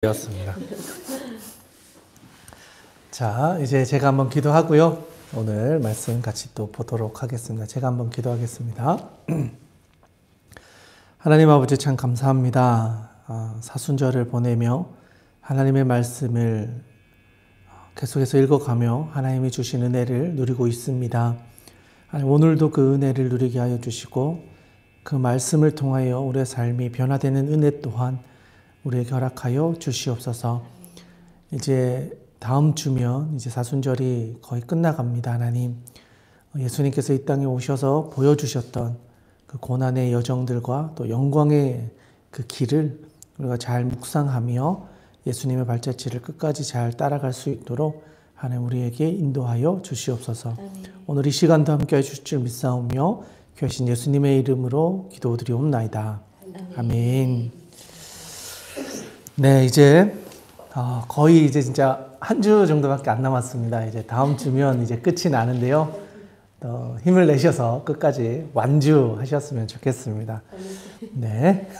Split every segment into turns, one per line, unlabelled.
되었습니다. 자, 이제 제가 한번 기도하고요. 오늘 말씀 같이 또 보도록 하겠습니다. 제가 한번 기도하겠습니다. 하나님 아버지 참 감사합니다. 사순절을 보내며 하나님의 말씀을 계속해서 읽어가며 하나님이 주신 은혜를 누리고 있습니다. 오늘도 그 은혜를 누리게 하여 주시고 그 말씀을 통하여 우리의 삶이 변화되는 은혜 또한 우리에게 허락하여 주시옵소서. 이제 다음 주면 이제 사순절이 거의 끝나갑니다. 하나님, 예수님께서 이 땅에 오셔서 보여주셨던 그 고난의 여정들과 또 영광의 그 길을 우리가 잘 묵상하며 예수님의 발자취를 끝까지 잘 따라갈 수 있도록 하나님 우리에게 인도하여 주시옵소서. 오늘 이 시간도 함께 해주실 줄 믿사오며 귀하신 예수님의 이름으로 기도드리옵나이다. 아멘. 네, 이제 거의 이제 진짜 한 주 정도밖에 안 남았습니다. 이제 다음 주면 이제 끝이 나는데요. 힘을 내셔서 끝까지 완주하셨으면 좋겠습니다. 네.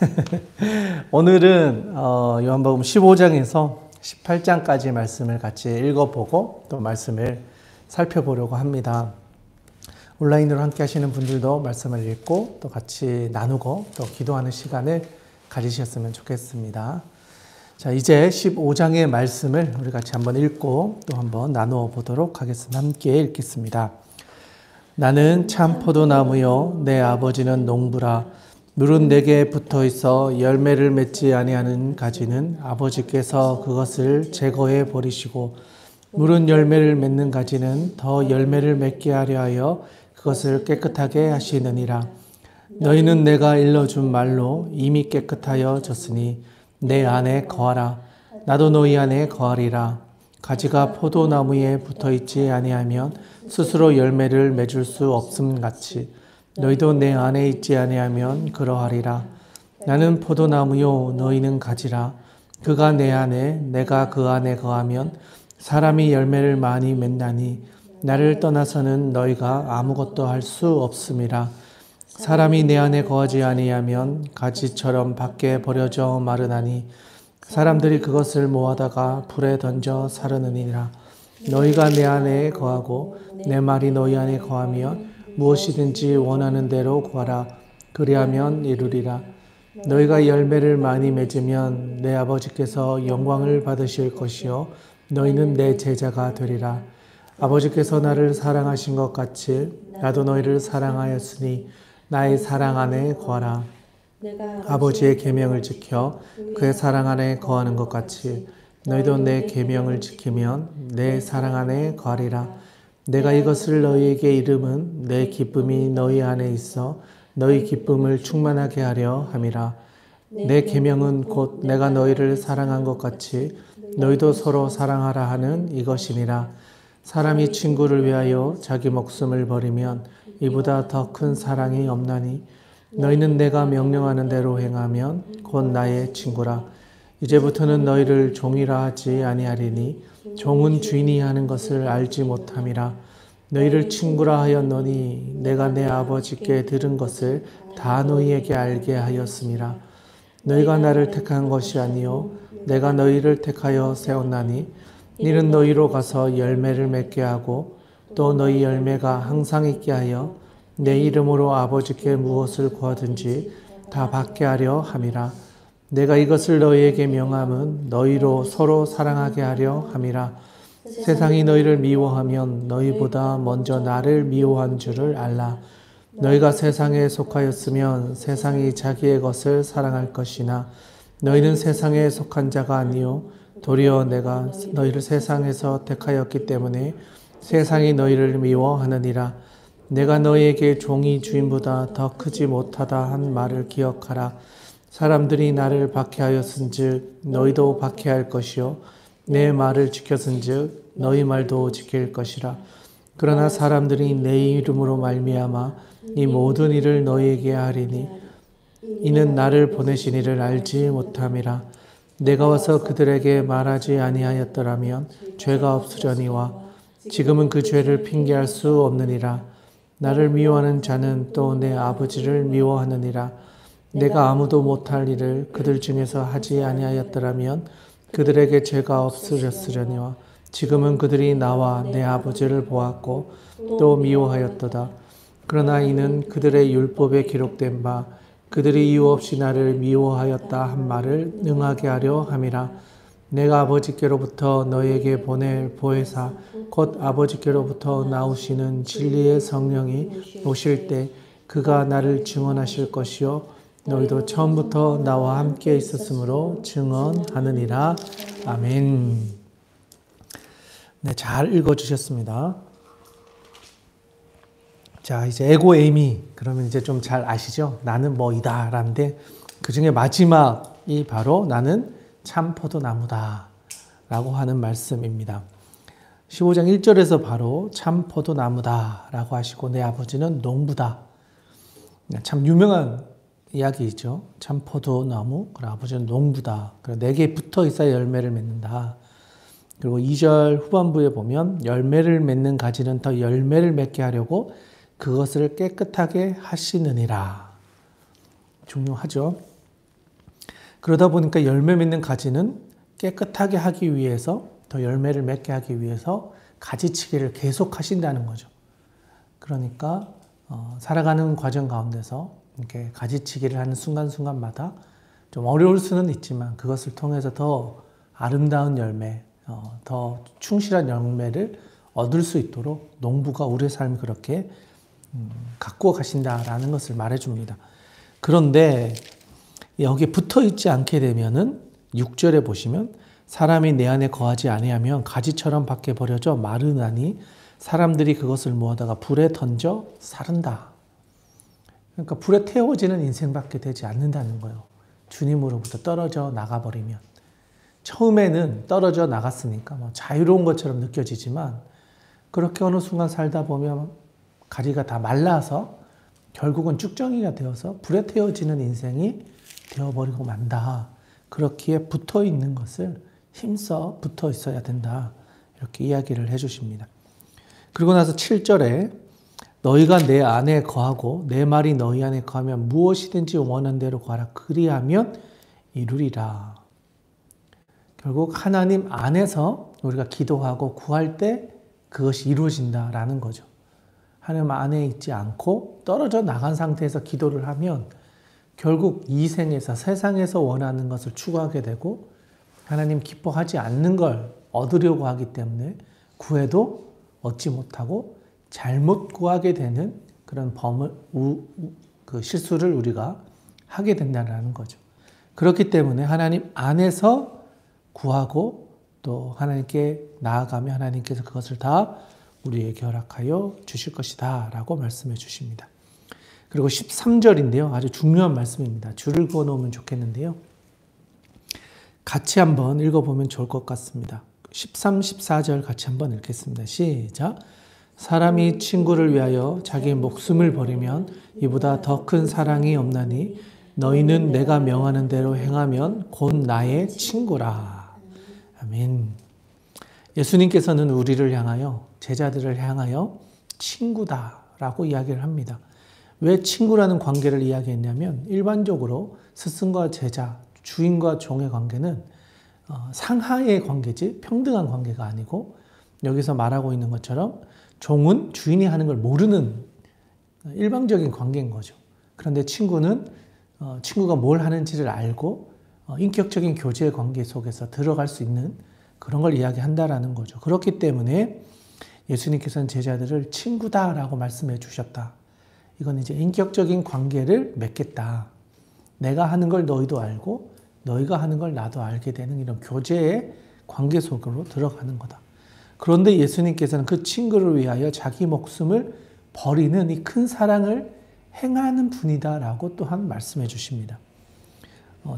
오늘은 요한복음 15장에서 18장까지 말씀을 같이 읽어보고 또 말씀을 살펴보려고 합니다. 온라인으로 함께 하시는 분들도 말씀을 읽고 또 같이 나누고 또 기도하는 시간을 가지셨으면 좋겠습니다. 자, 이제 15장의 말씀을 우리 같이 한번 읽고 또 한번 나누어 보도록 하겠습니다. 함께 읽겠습니다. 나는 참 포도나무요 내 아버지는 농부라. 물은 내게 붙어 있어 열매를 맺지 아니하는 가지는 아버지께서 그것을 제거해 버리시고 물은 열매를 맺는 가지는 더 열매를 맺게 하려 하여 그것을 깨끗하게 하시느니라. 너희는 내가 일러준 말로 이미 깨끗하여 졌으니 내 안에 거하라. 나도 너희 안에 거하리라. 가지가 포도나무에 붙어있지 아니하면 스스로 열매를 맺을 수 없음 같이 너희도 내 안에 있지 아니하면 그러하리라. 나는 포도나무요 너희는 가지라. 그가 내 안에 내가 그 안에 거하면 사람이 열매를 많이 맺나니 나를 떠나서는 너희가 아무것도 할 수 없음이라. 사람이 내 안에 거하지 아니하면 가지처럼 밖에 버려져 마르나니 사람들이 그것을 모아다가 불에 던져 사르느니라. 너희가 내 안에 거하고 내 말이 너희 안에 거하면 무엇이든지 원하는 대로 구하라. 그리하면 이루리라. 너희가 열매를 많이 맺으면 내 아버지께서 영광을 받으실 것이요 너희는 내 제자가 되리라. 아버지께서 나를 사랑하신 것 같이 나도 너희를 사랑하였으니 나의 사랑 안에 거하라. 아버지의 계명을 지켜 그의 사랑 안에 거하는 것 같이 너희도 내 계명을 지키면 내 사랑 안에 거하리라. 내가 이것을 너희에게 이름은 내 기쁨이 너희 안에 있어 너희 기쁨을 충만하게 하려 함이라. 내 계명은 곧 내가 너희를 사랑한 것 같이 너희도 서로 사랑하라 하는 이것이니라. 사람이 친구를 위하여 자기 목숨을 버리면 이보다 더 큰 사랑이 없나니 너희는 내가 명령하는 대로 행하면 곧 나의 친구라. 이제부터는 너희를 종이라 하지 아니하리니 종은 주인이 하는 것을 알지 못함이라. 너희를 친구라 하였노니 내가 내 아버지께 들은 것을 다 너희에게 알게 하였음이라. 너희가 나를 택한 것이 아니요 내가 너희를 택하여 세웠나니 이는 너희로 가서 열매를 맺게 하고 또 너희 열매가 항상 있게 하여 내 이름으로 아버지께 무엇을 구하든지 다 받게 하려 함이라. 내가 이것을 너희에게 명함은 너희로 서로 사랑하게 하려 함이라. 세상이 너희를 미워하면 너희보다 먼저 나를 미워한 줄을 알라. 너희가 세상에 속하였으면 세상이 자기의 것을 사랑할 것이나 너희는 세상에 속한 자가 아니요 도리어 내가 너희를 세상에서 택하였기 때문에 세상이 너희를 미워하느니라. 내가 너희에게 종이 주인보다 더 크지 못하다 한 말을 기억하라. 사람들이 나를 박해하였은즉 너희도 박해할 것이요 내 말을 지켰은즉 너희 말도 지킬 것이라. 그러나 사람들이 내 이름으로 말미암아 이 모든 일을 너희에게 하리니 이는 나를 보내신 이를 알지 못함이라. 내가 와서 그들에게 말하지 아니하였더라면 죄가 없으려니와 지금은 그 죄를 핑계할 수 없느니라. 나를 미워하는 자는 또 내 아버지를 미워하느니라. 내가 아무도 못할 일을 그들 중에서 하지 아니하였더라면 그들에게 죄가 없으렸으려니와 지금은 그들이 나와 내 아버지를 보았고 또 미워하였도다. 그러나 이는 그들의 율법에 기록된 바 그들이 이유 없이 나를 미워하였다 한 말을 응하게 하려 함이라. 내가 아버지께로부터 너에게 보낼 보혜사 곧 아버지께로부터 나오시는 진리의 성령이 오실 때 그가 나를 증언하실 것이요 너희도 처음부터 나와 함께 있었으므로 증언하느니라. 아멘. 네, 잘 읽어주셨습니다. 자, 이제 에고 에이미. 그러면 이제 좀 잘 아시죠? 나는 뭐이다. 라는데 그 중에 마지막이 바로 나는 참 포도나무다. 라고 하는 말씀입니다. 15장 1절에서 바로 참 포도나무다. 라고 하시고 내 아버지는 농부다. 참 유명한 이야기이죠. 참 포도나무, 그리고 아버지는 농부다. 내게 붙어 있어야 열매를 맺는다. 그리고 2절 후반부에 보면 열매를 맺는 가지는 더 열매를 맺게 하려고 그것을 깨끗하게 하시느니라. 중요하죠. 그러다 보니까 열매 맺는 가지는 깨끗하게 하기 위해서 더 열매를 맺게 하기 위해서 가지치기를 계속 하신다는 거죠. 그러니까 살아가는 과정 가운데서 이렇게 가지치기를 하는 순간순간마다 좀 어려울 수는 있지만 그것을 통해서 더 아름다운 열매, 더 충실한 열매를 얻을 수 있도록 농부가 우리의 삶을 그렇게 가꾸어 가신다라는 것을 말해줍니다. 그런데 여기에 붙어 있지 않게 되면은 6절에 보시면 사람이 내 안에 거하지 아니하면 가지처럼 밖에 버려져 마르나니 사람들이 그것을 모아다가 불에 던져 사른다. 그러니까 불에 태워지는 인생밖에 되지 않는다는 거예요. 주님으로부터 떨어져 나가버리면. 처음에는 떨어져 나갔으니까 뭐 자유로운 것처럼 느껴지지만 그렇게 어느 순간 살다 보면 가지가 다 말라서 결국은 쭉정이가 되어서 불에 태워지는 인생이 되어버리고 만다. 그렇기에 붙어 있는 것을 힘써 붙어 있어야 된다. 이렇게 이야기를 해주십니다. 그리고 나서 7절에 너희가 내 안에 거하고 내 말이 너희 안에 거하면 무엇이든지 원하는 대로 구하라. 그리하면 이루리라. 결국 하나님 안에서 우리가 기도하고 구할 때 그것이 이루어진다라는 거죠. 하나님 안에 있지 않고 떨어져 나간 상태에서 기도를 하면 결국 이 생에서 세상에서 원하는 것을 추구하게 되고 하나님 기뻐하지 않는 걸 얻으려고 하기 때문에 구해도 얻지 못하고 잘못 구하게 되는 그런 그 실수를 우리가 하게 된다는 거죠. 그렇기 때문에 하나님 안에서 구하고 또 하나님께 나아가면 하나님께서 그것을 다 우리에게 허락하여 주실 것이다 라고 말씀해 주십니다. 그리고 13절인데요. 아주 중요한 말씀입니다. 줄을 그어 놓으면 좋겠는데요. 같이 한번 읽어보면 좋을 것 같습니다. 13, 14절 같이 한번 읽겠습니다. 시작. 사람이 친구를 위하여 자기 목숨을 버리면 이보다 더 큰 사랑이 없나니 너희는 내가 명하는 대로 행하면 곧 나의 친구라. 아멘. 예수님께서는 우리를 향하여 제자들을 향하여 친구다라고 이야기를 합니다. 왜 친구라는 관계를 이야기했냐면 일반적으로 스승과 제자, 주인과 종의 관계는 상하의 관계지 평등한 관계가 아니고 여기서 말하고 있는 것처럼 종은 주인이 하는 걸 모르는 일방적인 관계인 거죠. 그런데 친구는 친구가 뭘 하는지를 알고 인격적인 교제의 관계 속에서 들어갈 수 있는 그런 걸 이야기한다라는 거죠. 그렇기 때문에 예수님께서는 제자들을 친구다라고 말씀해 주셨다. 이건 이제 인격적인 관계를 맺겠다. 내가 하는 걸 너희도 알고 너희가 하는 걸 나도 알게 되는 이런 교제의 관계 속으로 들어가는 거다. 그런데 예수님께서는 그 친구를 위하여 자기 목숨을 버리는 이 큰 사랑을 행하는 분이다라고 또한 말씀해 주십니다.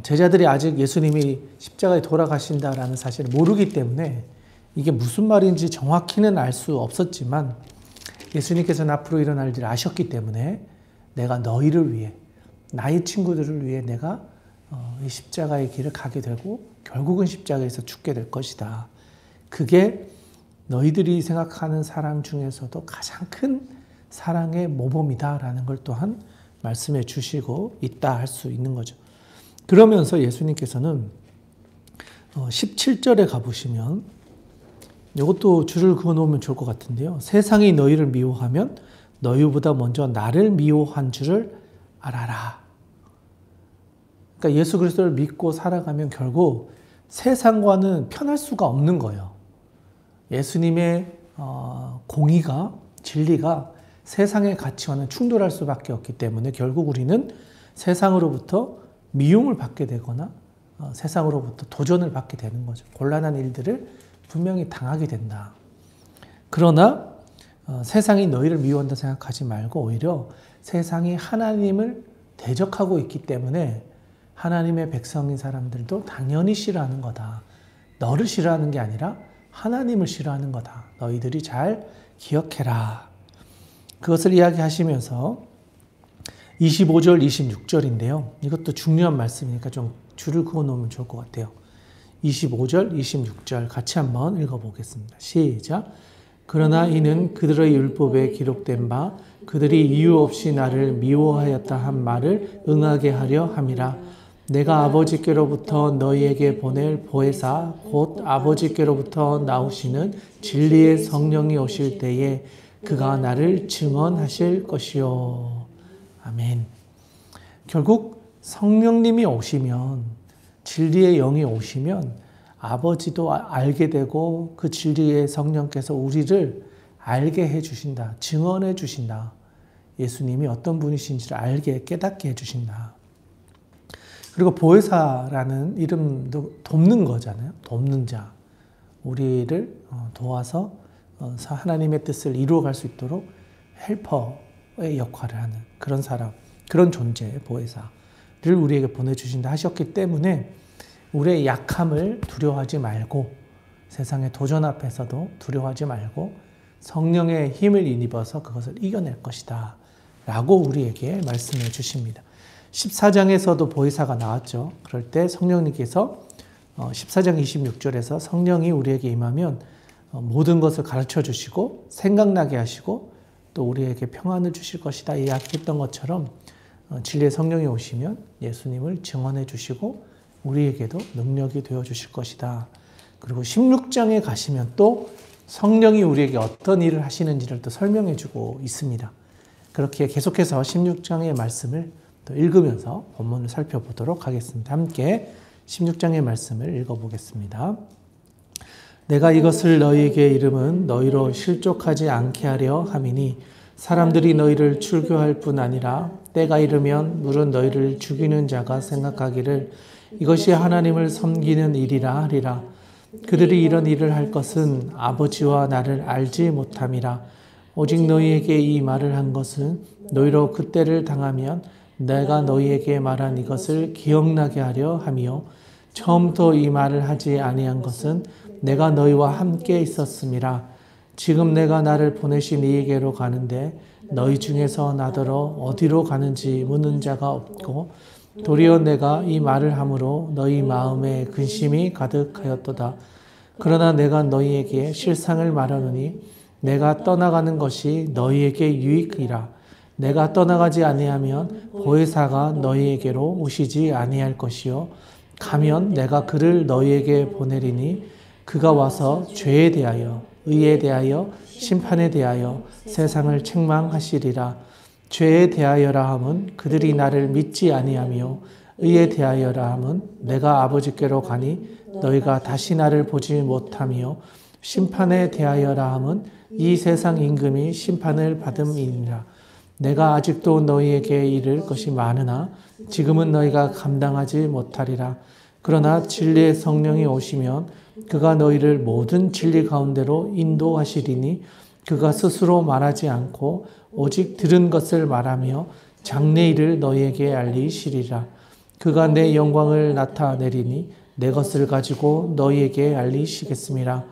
제자들이 아직 예수님이 십자가에 돌아가신다라는 사실을 모르기 때문에 이게 무슨 말인지 정확히는 알 수 없었지만 예수님께서는 앞으로 일어날 일을 아셨기 때문에 내가 너희를 위해 나의 친구들을 위해 내가 이 십자가의 길을 가게 되고 결국은 십자가에서 죽게 될 것이다. 그게 너희들이 생각하는 사랑 중에서도 가장 큰 사랑의 모범이다라는 걸 또한 말씀해 주시고 있다 할 수 있는 거죠. 그러면서 예수님께서는 17절에 가보시면 이것도 줄을 그어 놓으면 좋을 것 같은데요. 세상이 너희를 미워하면 너희보다 먼저 나를 미워한 줄을 알아라. 그러니까 예수 그리스도를 믿고 살아가면 결국 세상과는 편할 수가 없는 거예요. 예수님의 공의가, 진리가 세상의 가치와는 충돌할 수밖에 없기 때문에 결국 우리는 세상으로부터 미움을 받게 되거나 세상으로부터 도전을 받게 되는 거죠. 곤란한 일들을 분명히 당하게 된다. 그러나 세상이 너희를 미워한다 생각하지 말고 오히려 세상이 하나님을 대적하고 있기 때문에 하나님의 백성인 사람들도 당연히 싫어하는 거다. 너를 싫어하는 게 아니라 하나님을 싫어하는 거다. 너희들이 잘 기억해라. 그것을 이야기하시면서 25절, 26절인데요. 이것도 중요한 말씀이니까 좀 줄을 그어 놓으면 좋을 것 같아요. 25절, 26절 같이 한번 읽어보겠습니다. 시작. 그러나 이는 그들의 율법에 기록된 바 그들이 이유 없이 나를 미워하였다 한 말을 응하게 하려 함이라. 내가 아버지께로부터 너희에게 보낼 보혜사 곧 아버지께로부터 나오시는 진리의 성령이 오실 때에 그가 나를 증언하실 것이요. 아멘. 결국 성령님이 오시면, 진리의 영이 오시면 아버지도 알게 되고 그 진리의 성령께서 우리를 알게 해주신다. 증언해 주신다. 예수님이 어떤 분이신지를 알게 깨닫게 해주신다. 그리고 보혜사라는 이름도 돕는 거잖아요. 돕는 자. 우리를 도와서 하나님의 뜻을 이루어갈 수 있도록 헬퍼의 역할을 하는 그런 사람, 그런 존재, 보혜사를 우리에게 보내주신다 하셨기 때문에 우리의 약함을 두려워하지 말고 세상의 도전 앞에서도 두려워하지 말고 성령의 힘을 입어서 그것을 이겨낼 것이다 라고 우리에게 말씀해 주십니다. 14장에서도 보혜사가 나왔죠. 그럴 때 성령님께서 14장 26절에서 성령이 우리에게 임하면 모든 것을 가르쳐 주시고 생각나게 하시고 또 우리에게 평안을 주실 것이다 이야기했던 것처럼 진리의 성령이 오시면 예수님을 증언해 주시고 우리에게도 능력이 되어 주실 것이다. 그리고 16장에 가시면 또 성령이 우리에게 어떤 일을 하시는지를 또 설명해 주고 있습니다. 그렇게 계속해서 16장의 말씀을 또 읽으면서 본문을 살펴보도록 하겠습니다. 함께 16장의 말씀을 읽어보겠습니다. 내가 이것을 너희에게 이름은 너희로 실족하지 않게 하려 함이니 사람들이 너희를 출교할 뿐 아니라 때가 이르면 물은 너희를 죽이는 자가 생각하기를 이것이 하나님을 섬기는 일이라 하리라. 그들이 이런 일을 할 것은 아버지와 나를 알지 못함이라. 오직 너희에게 이 말을 한 것은 너희로 그때를 당하면 내가 너희에게 말한 이것을 기억나게 하려 함이요 처음부터 이 말을 하지 아니한 것은 내가 너희와 함께 있었음이라. 지금 내가 나를 보내신 이에게로 가는데 너희 중에서 나더러 어디로 가는지 묻는 자가 없고 도리어 내가 이 말을 함으로 너희 마음에 근심이 가득하였도다. 그러나 내가 너희에게 실상을 말하노니 내가 떠나가는 것이 너희에게 유익이라. 내가 떠나가지 아니하면 보혜사가 너희에게로 오시지 아니할 것이요 가면 내가 그를 너희에게 보내리니 그가 와서 죄에 대하여 의에 대하여 심판에 대하여 세상을 책망하시리라. 죄에 대하여라 함은 그들이 나를 믿지 아니하며 의에 대하여라 함은 내가 아버지께로 가니 너희가 다시 나를 보지 못하며 심판에 대하여라 함은 이 세상 임금이 심판을 받음이니라. 내가 아직도 너희에게 이를 것이 많으나 지금은 너희가 감당하지 못하리라. 그러나 진리의 성령이 오시면 그가 너희를 모든 진리 가운데로 인도하시리니 그가 스스로 말하지 않고 오직 들은 것을 말하며 장래일을 너희에게 알리시리라. 그가 내 영광을 나타내리니 내 것을 가지고 너희에게 알리시겠음이라.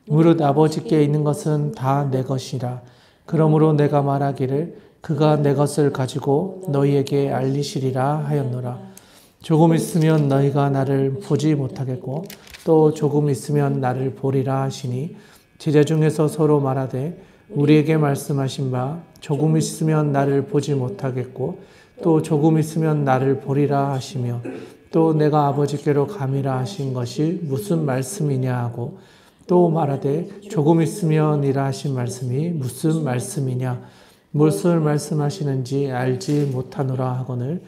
무릇 아버지께 있는 것은 다 내 것이라. 그러므로 내가 말하기를 그가 내 것을 가지고 너희에게 알리시리라 하였노라. 조금 있으면 너희가 나를 보지 못하겠고 또 조금 있으면 나를 보리라 하시니 제자 중에서 서로 말하되 우리에게 말씀하신 바 조금 있으면 나를 보지 못하겠고 또 조금 있으면 나를 보리라 하시며 또 내가 아버지께로 감이라 하신 것이 무슨 말씀이냐 하고 또 말하되 조금 있으면이라 하신 말씀이 무슨 말씀이냐 무엇을 말씀하시는지 알지 못하노라 하거늘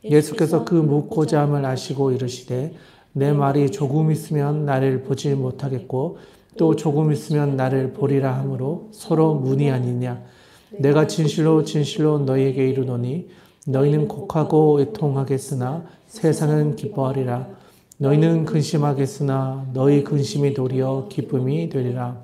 예수께서 그 묻고자 함을 아시고 이르시되 내 말이 조금 있으면 나를 보지 못하겠고 또 조금 있으면 나를 보리라 하므로 서로 문의하니냐 내가 진실로 진실로 너희에게 이르노니 너희는 곡하고 애통하겠으나 세상은 기뻐하리라 너희는 근심하겠으나 너희 근심이 도리어 기쁨이 되리라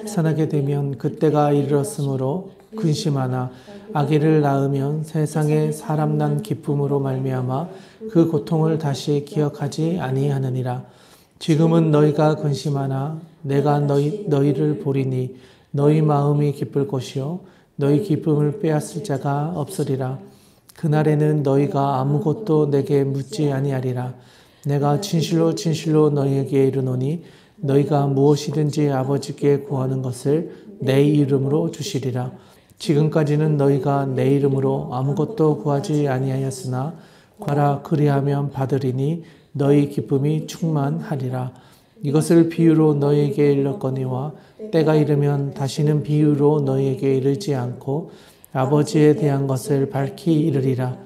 산하게 되면 그때가 이르렀으므로 근심하나 아기를 낳으면 세상에 사람 난 기쁨으로 말미암아 그 고통을 다시 기억하지 아니하느니라 지금은 너희가 근심하나 내가 너희를 보리니 너희 마음이 기쁠 것이요 너희 기쁨을 빼앗을 자가 없으리라 그날에는 너희가 아무것도 내게 묻지 아니하리라 내가 진실로 진실로 너희에게 이르노니 너희가 무엇이든지 아버지께 구하는 것을 내 이름으로 주시리라 지금까지는 너희가 내 이름으로 아무것도 구하지 아니하였으나 가라 그리하면 받으리니 너희 기쁨이 충만하리라 이것을 비유로 너희에게 일렀거니와 때가 이르면 다시는 비유로 너희에게 이르지 않고 아버지에 대한 것을 밝히 이르리라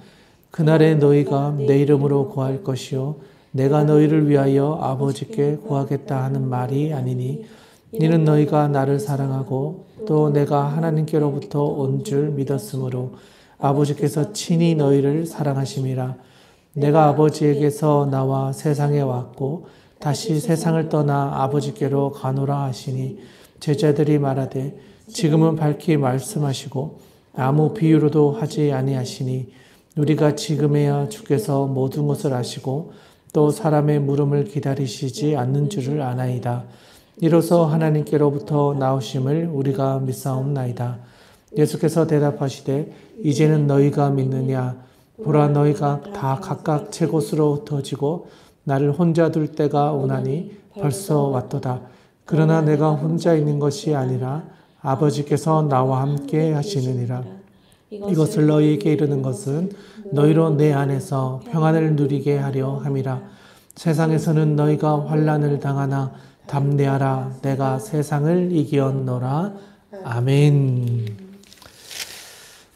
그날에 너희가 내 이름으로 구할 것이요 내가 너희를 위하여 아버지께 구하겠다 하는 말이 아니니 이는 너희가 나를 사랑하고 또 내가 하나님께로부터 온 줄 믿었으므로 아버지께서 친히 너희를 사랑하심이라 내가 아버지에게서 나와 세상에 왔고 다시 세상을 떠나 아버지께로 가노라 하시니 제자들이 말하되 지금은 밝히 말씀하시고 아무 비유로도 하지 아니하시니 우리가 지금에야 주께서 모든 것을 아시고 또 사람의 물음을 기다리시지 않는 줄을 아나이다. 이로써 하나님께로부터 나오심을 우리가 믿사옵나이다. 예수께서 대답하시되 이제는 너희가 믿느냐 보라 너희가 다 각각 제 곳으로 흩어지고 나를 혼자 둘 때가 오나니 벌써 왔도다. 그러나 내가 혼자 있는 것이 아니라 아버지께서 나와 함께 하시느니라. 이것을 너희에게 이르는 것은 너희로 내 안에서 평안을 누리게 하려 함이라. 세상에서는 너희가 환난을 당하나 담대하라. 내가 세상을 이기었노라. 아멘.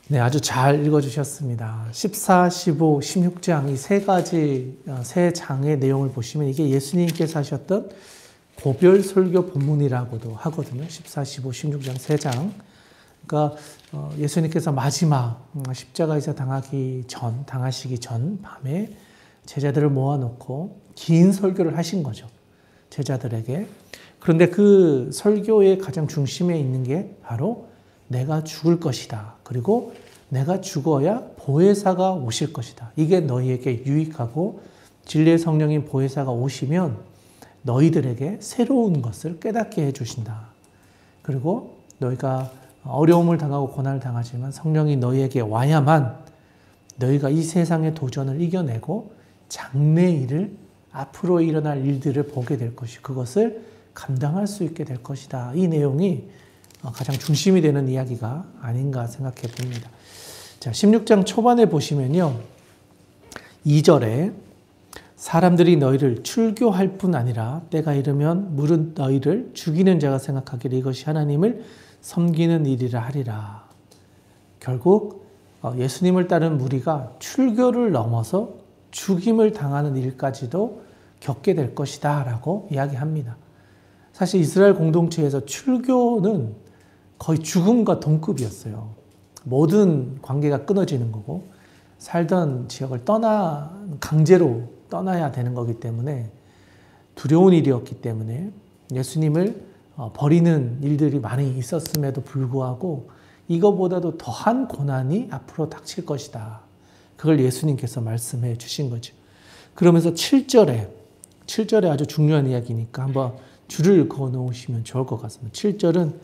네, 아주 잘 읽어주셨습니다. 14, 15, 16장 이 세 가지 세 장의 내용을 보시면 이게 예수님께서 하셨던 고별 설교 본문이라고도 하거든요. 14, 15, 16장 세 장. 그러니까 예수님께서 마지막 십자가에서 당하시기 전 밤에 제자들을 모아놓고 긴 설교를 하신 거죠. 제자들에게. 그런데 그 설교의 가장 중심에 있는 게 바로 내가 죽을 것이다. 그리고 내가 죽어야 보혜사가 오실 것이다. 이게 너희에게 유익하고 진리의 성령인 보혜사가 오시면 너희들에게 새로운 것을 깨닫게 해주신다. 그리고 너희가 어려움을 당하고 고난을 당하지만 성령이 너희에게 와야만 너희가 이 세상의 도전을 이겨내고 장래의 일을 앞으로 일어날 일들을 보게 될 것이 그것을 감당할 수 있게 될 것이다. 이 내용이 가장 중심이 되는 이야기가 아닌가 생각해 봅니다. 자, 16장 초반에 보시면요. 2절에 사람들이 너희를 출교할 뿐 아니라 때가 이르면 물은 너희를 죽이는 자가 생각하기를 이것이 하나님을 섬기는 일이라 하리라. 결국 예수님을 따른 무리가 출교를 넘어서 죽임을 당하는 일까지도 겪게 될 것이다 라고 이야기합니다. 사실 이스라엘 공동체에서 출교는 거의 죽음과 동급이었어요. 모든 관계가 끊어지는 거고 살던 지역을 강제로 떠나야 되는 거기 때문에 두려운 일이었기 때문에 예수님을 버리는 일들이 많이 있었음에도 불구하고 이거보다도 더한 고난이 앞으로 닥칠 것이다. 그걸 예수님께서 말씀해 주신 거죠. 그러면서 7절에 아주 중요한 이야기니까 한번 줄을 그어 놓으시면 좋을 것 같습니다. 7절은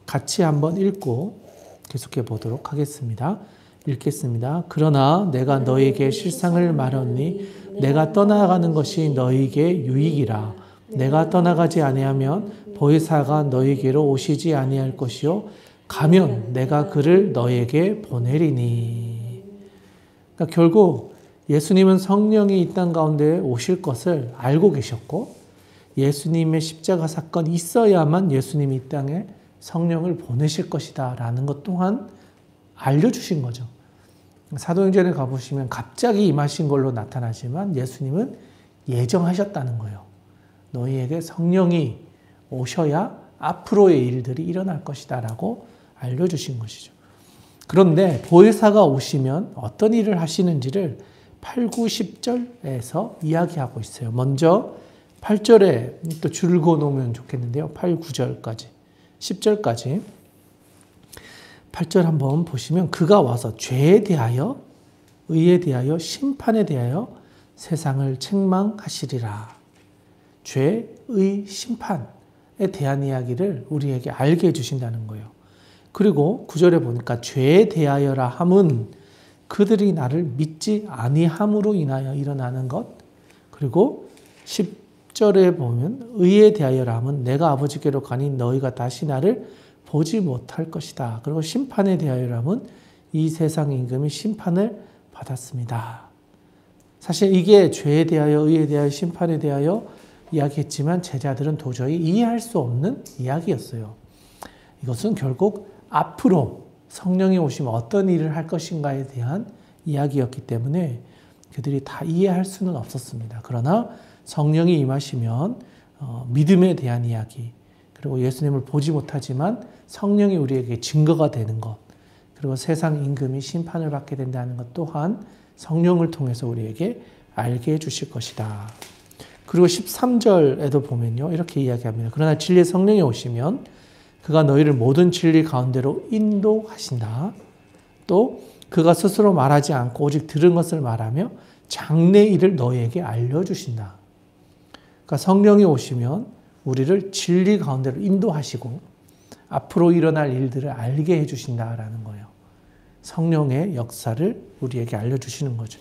같이 한번 읽고 계속해 보도록 하겠습니다. 읽겠습니다. 그러나 내가 너에게 실상을 말하니 내가 떠나가는 것이 너에게 유익이라. 내가 떠나가지 아니하면 보혜사가 너에게로 오시지 아니할 것이요 가면 내가 그를 너에게 보내리니. 그러니까 결국 예수님은 성령이 이 땅 가운데 오실 것을 알고 계셨고 예수님의 십자가 사건이 있어야만 예수님이 이 땅에 성령을 보내실 것이다 라는 것 또한 알려주신 거죠. 사도행전에 가보시면 갑자기 임하신 걸로 나타나지만 예수님은 예정하셨다는 거예요. 너희에게 성령이 오셔야 앞으로의 일들이 일어날 것이다 라고 알려주신 것이죠. 그런데 보혜사가 오시면 어떤 일을 하시는지를 8, 9, 10절에서 이야기하고 있어요. 먼저 8절에 또 줄을 그어놓으면 좋겠는데요. 8, 9절까지, 10절까지. 8절 한번 보시면 그가 와서 죄에 대하여, 의에 대하여, 심판에 대하여 세상을 책망하시리라. 죄, 의, 심판에 대한 이야기를 우리에게 알게 해주신다는 거예요. 그리고 9절에 보니까 죄에 대하여라 함은 그들이 나를 믿지 아니함으로 인하여 일어나는 것. 그리고 10절에 보면 의에 대하여라 함은 내가 아버지께로 가니 너희가 다시 나를 보지 못할 것이다. 그리고 심판에 대하여라 함은 이 세상 임금이 심판을 받았습니다. 사실 이게 죄에 대하여, 의에 대하여, 심판에 대하여 이야기했지만 제자들은 도저히 이해할 수 없는 이야기였어요. 이것은 결국 앞으로 성령이 오시면 어떤 일을 할 것인가에 대한 이야기였기 때문에 그들이 다 이해할 수는 없었습니다. 그러나 성령이 임하시면 믿음에 대한 이야기, 그리고 예수님을 보지 못하지만 성령이 우리에게 증거가 되는 것, 그리고 세상 임금이 심판을 받게 된다는 것 또한 성령을 통해서 우리에게 알게 해주실 것이다. 그리고 13절에도 보면요, 이렇게 이야기합니다. 그러나 진리의 성령이 오시면 그가 너희를 모든 진리 가운데로 인도하신다. 또 그가 스스로 말하지 않고 오직 들은 것을 말하며 장래 일을 너희에게 알려주신다. 그러니까 성령이 오시면 우리를 진리 가운데로 인도하시고 앞으로 일어날 일들을 알게 해주신다라는 거예요. 성령의 역사를 우리에게 알려주시는 거죠.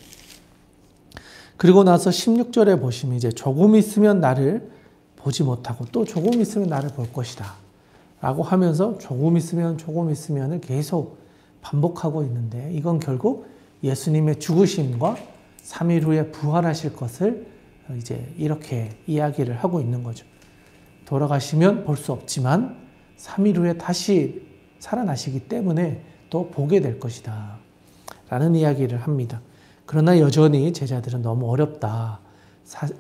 그리고 나서 16절에 보시면 이제 조금 있으면 나를 보지 못하고 또 조금 있으면 나를 볼 것이다 라고 하면서 조금 있으면을 계속 반복하고 있는데 이건 결국 예수님의 죽으심과 3일 후에 부활하실 것을 이제 이렇게 이야기를 하고 있는 거죠. 돌아가시면 볼 수 없지만 3일 후에 다시 살아나시기 때문에 또 보게 될 것이다 라는 이야기를 합니다. 그러나 여전히 제자들은 너무 어렵다.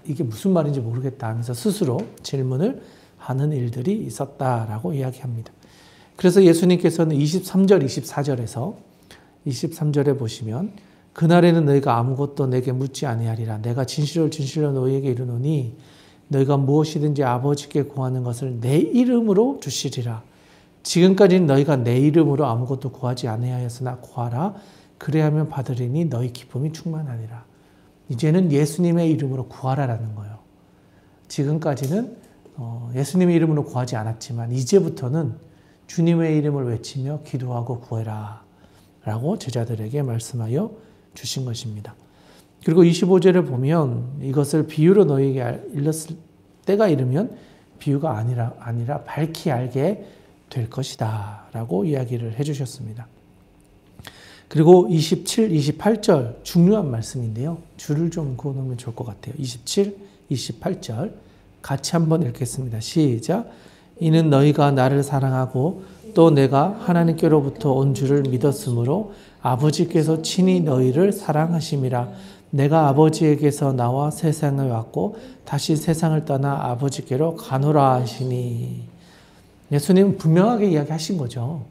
이게 무슨 말인지 모르겠다 하면서 스스로 질문을 하는 일들이 있었다라고 이야기합니다. 그래서 예수님께서는 23절, 24절에서 23절에 보시면 그날에는 너희가 아무것도 내게 묻지 아니하리라. 내가 진실로 진실로 너희에게 이르노니 너희가 무엇이든지 아버지께 구하는 것을 내 이름으로 주시리라. 지금까지는 너희가 내 이름으로 아무것도 구하지 아니하였으나 구하라. 그래야면 받으리니 너희 기쁨이 충만하니라. 이제는 예수님의 이름으로 구하라라는 거예요. 지금까지는 예수님의 이름으로 구하지 않았지만 이제부터는 주님의 이름을 외치며 기도하고 구해라 라고 제자들에게 말씀하여 주신 것입니다. 그리고 25절을 보면 이것을 비유로 너희에게 일렀을 때가 이르면 비유가 아니라 밝히 알게 될 것이다 라고 이야기를 해주셨습니다. 그리고 27, 28절 중요한 말씀인데요. 줄을 좀 그어놓으면 좋을 것 같아요. 27, 28절 같이 한번 읽겠습니다. 시작. 이는 너희가 나를 사랑하고 또 내가 하나님께로부터 온 줄을 믿었으므로 아버지께서 친히 너희를 사랑하심이라. 내가 아버지에게서 나와 세상에 왔고 다시 세상을 떠나 아버지께로 가노라 하시니. 예수님은 분명하게 이야기하신 거죠.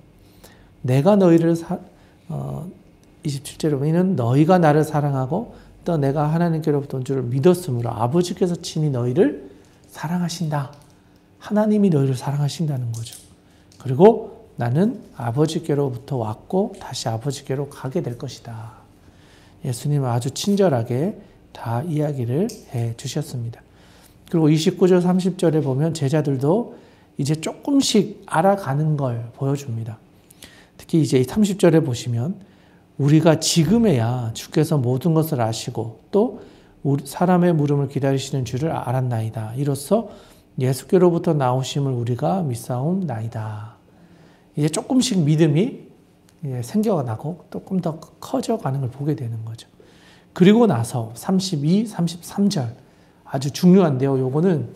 내가 너희를 27절에 보면 너희가 나를 사랑하고 또 내가 하나님께로부터 온 줄을 믿었으므로 아버지께서 친히 너희를 사랑하신다. 하나님이 너희를 사랑하신다는 거죠. 그리고 나는 아버지께로부터 왔고 다시 아버지께로 가게 될 것이다. 예수님은 아주 친절하게 다 이야기를 해 주셨습니다. 그리고 29절 30절에 보면 제자들도 이제 조금씩 알아가는 걸 보여줍니다. 특히 이제 30절에 보시면 우리가 지금에야 주께서 모든 것을 아시고 또 사람의 물음을 기다리시는 줄을 알았나이다. 이로써 예수께로부터 나오심을 우리가 믿사옵나이다. 이제 조금씩 믿음이 생겨나고 조금 더 커져가는 걸 보게 되는 거죠. 그리고 나서 32, 33절 아주 중요한데요. 요거는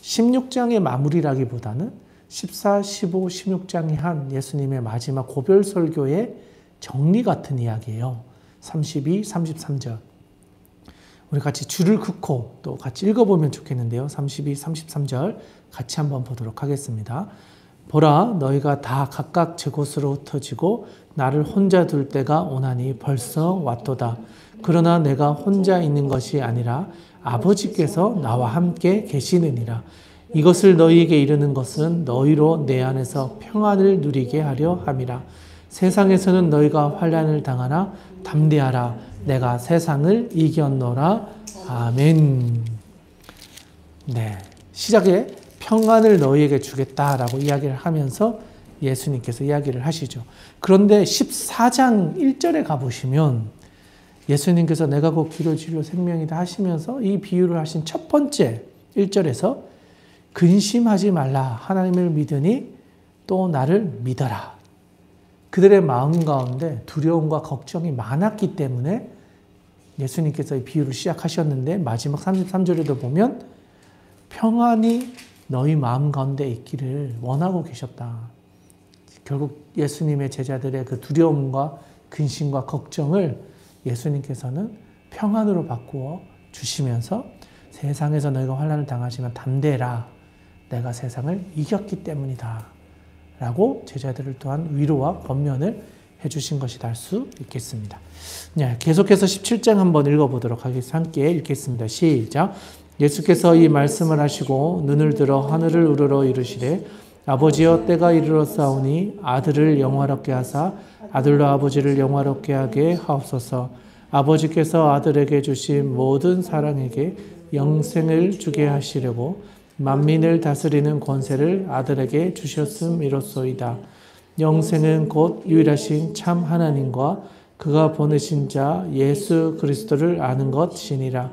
16장의 마무리라기보다는 14, 15, 16장이 한 예수님의 마지막 고별 설교의 정리 같은 이야기예요. 32, 33절. 우리 같이 줄을 긋고 또 같이 읽어보면 좋겠는데요. 32, 33절 같이 한번 보도록 하겠습니다. 보라, 너희가 다 각각 제 곳으로 흩어지고 나를 혼자 둘 때가 오나니 벌써 왔도다. 그러나 내가 혼자 있는 것이 아니라 아버지께서 나와 함께 계시느니라. 이것을 너희에게 이르는 것은 너희로 내 안에서 평안을 누리게 하려 함이라. 세상에서는 너희가 환난을 당하나 담대하라. 내가 세상을 이겼노라. 아멘. 네, 시작에 평안을 너희에게 주겠다라고 이야기를 하면서 예수님께서 이야기를 하시죠. 그런데 14장 1절에 가보시면 예수님께서 내가 곧 길로 진리로 생명이다 하시면서 이 비유를 하신 첫 번째 1절에서 근심하지 말라. 하나님을 믿으니 또 나를 믿어라. 그들의 마음 가운데 두려움과 걱정이 많았기 때문에 예수님께서 이 비유를 시작하셨는데 마지막 33절에도 보면 평안이 너희 마음 가운데 있기를 원하고 계셨다. 결국 예수님의 제자들의 그 두려움과 근심과 걱정을 예수님께서는 평안으로 바꾸어 주시면서 세상에서 너희가 환난을 당하지만 담대라. 내가 세상을 이겼기 때문이다. 라고 제자들을 또한 위로와 권면을 해주신 것이다 할 수 있겠습니다. 네, 계속해서 17장 한번 읽어보도록 하겠습니다. 함께 읽겠습니다. 시작. 예수께서 이 말씀을 하시고 눈을 들어 하늘을 우러러 이르시되 아버지여 때가 이르렀사오니 아들을 영화롭게 하사 아들로 아버지를 영화롭게 하게 하옵소서. 아버지께서 아들에게 주신 모든 사랑에게 영생을 주게 하시려고 만민을 다스리는 권세를 아들에게 주셨음이로소이다. 영생은 곧 유일하신 참 하나님과 그가 보내신 자 예수 그리스도를 아는 것이니라.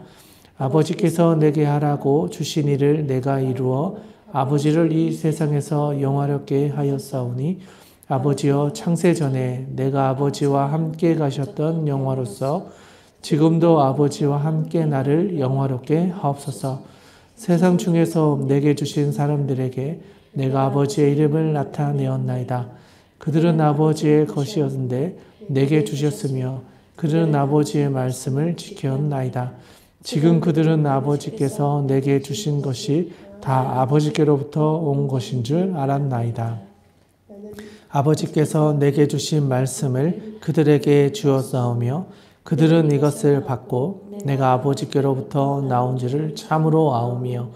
아버지께서 내게 하라고 주신 일을 내가 이루어 아버지를 이 세상에서 영화롭게 하였사오니 아버지여 창세전에 내가 아버지와 함께 가셨던 영화로서 지금도 아버지와 함께 나를 영화롭게 하옵소서. 세상 중에서 내게 주신 사람들에게 내가 아버지의 이름을 나타내었나이다. 그들은 아버지의 것이었는데 내게 주셨으며 그들은 아버지의 말씀을 지켰나이다. 지금 그들은 아버지께서 내게 주신 것이 다 아버지께로부터 온 것인 줄 알았나이다. 아버지께서 내게 주신 말씀을 그들에게 주었사오며 그들은 이것을 받고 내가 아버지께로부터 나온 줄을 참으로 아오며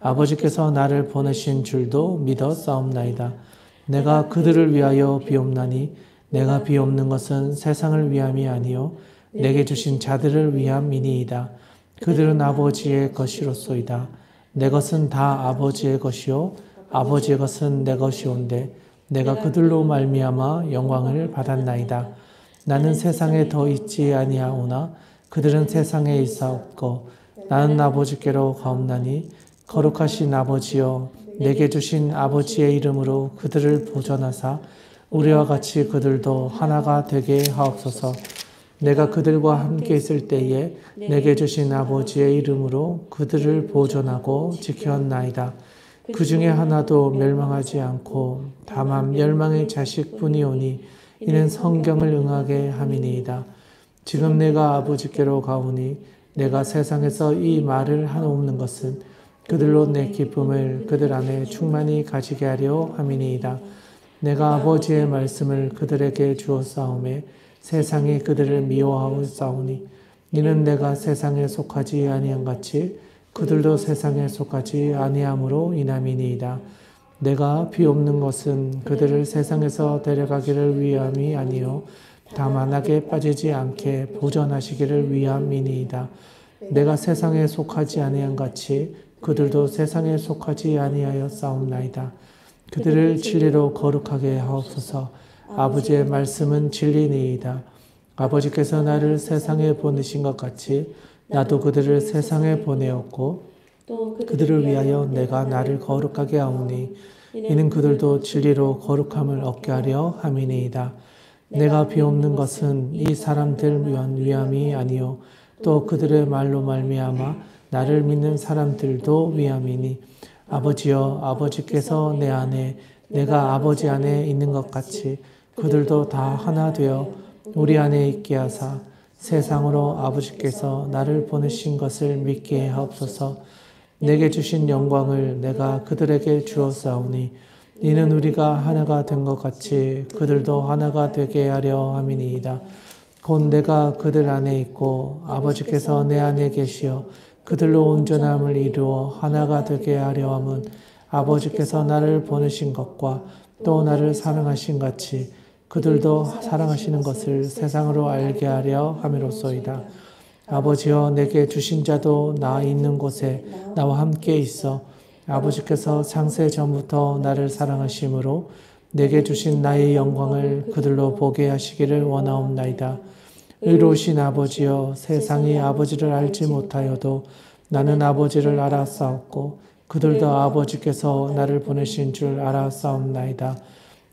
아버지께서 나를 보내신 줄도 믿었사옵나이다. 내가 그들을 위하여 비옵나니 내가 비옵는 것은 세상을 위함이 아니요 내게 주신 자들을 위함이니이다. 그들은 아버지의 것이로소이다. 내 것은 다 아버지의 것이요 아버지의 것은 내 것이온데 내가 그들로 말미암아 영광을 받았나이다. 나는 세상에 더 있지 아니하오나 그들은 세상에 있사옵고 나는 아버지께로 가옵나니 거룩하신 아버지여 내게 주신 아버지의 이름으로 그들을 보존하사 우리와 같이 그들도 하나가 되게 하옵소서. 내가 그들과 함께 있을 때에 내게 주신 아버지의 이름으로 그들을 보존하고 지켰나이다. 그 중에 하나도 멸망하지 않고 다만 멸망의 자식뿐이오니 이는 성경을 응하게 함이니이다. 지금 내가 아버지께로 가오니 내가 세상에서 이 말을 하옵는 것은 그들로 내 기쁨을 그들 안에 충만히 가지게 하려 함이니이다. 내가 아버지의 말씀을 그들에게 주었사오매 세상이 그들을 미워하였사오니 이는 내가 세상에 속하지 아니한 같이 그들도 세상에 속하지 아니함으로 인함이니이다. 내가 비옵는 것은 그들을 세상에서 데려가기를 위함이 아니요 다만 악에 빠지지 않게 보존하시기를 위함이니이다. 내가 세상에 속하지 아니한 같이 그들도 세상에 속하지 아니하였사옵나이다. 그들을 진리로 거룩하게 하옵소서. 아버지의 말씀은 진리니이다. 아버지께서 나를 세상에 보내신 것 같이 나도 그들을 세상에 보내었고 또 그들을 위하여 내가 나를 거룩하게 하오니 이는 그들도 진리로 거룩함을 얻게 하려 함이니이다. 내가 비옵는 것은 이 사람들 위함이 아니요 또 그들의 말로 말미암아 나를 믿는 사람들도 위함이니 아버지여 아버지께서 내 안에 내가 아버지 안에 있는 것 같이 그들도 다 하나 되어 우리 안에 있게 하사 세상으로 아버지께서 나를 보내신 것을 믿게 하옵소서. 내게 주신 영광을 내가 그들에게 주었사오니 이는 우리가 하나가 된 것 같이 그들도 하나가 되게 하려 함이니이다. 곧 내가 그들 안에 있고 아버지께서 내 안에 계시어 그들로 온전함을 이루어 하나가 되게 하려 함은 아버지께서 나를 보내신 것과 또 나를 사랑하신 같이 그들도 사랑하시는 것을 세상으로 알게 하려 함이로소이다. 아버지여 내게 주신 자도 나 있는 곳에 나와 함께 있어 아버지께서 창세 전부터 나를 사랑하심으로 내게 주신 나의 영광을 그들로 보게 하시기를 원하옵나이다. 의로우신 아버지여 세상이 아버지를 알지 못하여도 나는 아버지를 알았사옵고 그들도 아버지께서 나를 보내신 줄 알았사옵나이다.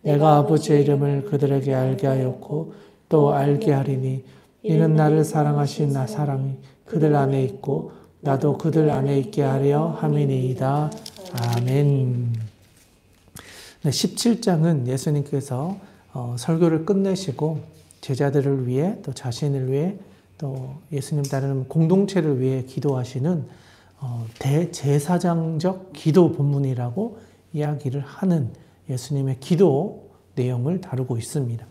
내가 아버지의 이름을 그들에게 알게 하였고 또 알게 하리니 이는 나를 사랑하신 나 사랑이 그들 안에 있고 나도 그들 안에 있게 하려 함이니이다. 아멘. 17장은 예수님께서 설교를 끝내시고 제자들을 위해 또 자신을 위해 또 예수님 따르는 공동체를 위해 기도하시는 대제사장적 기도 본문이라고 이야기를 하는 예수님의 기도 내용을 다루고 있습니다.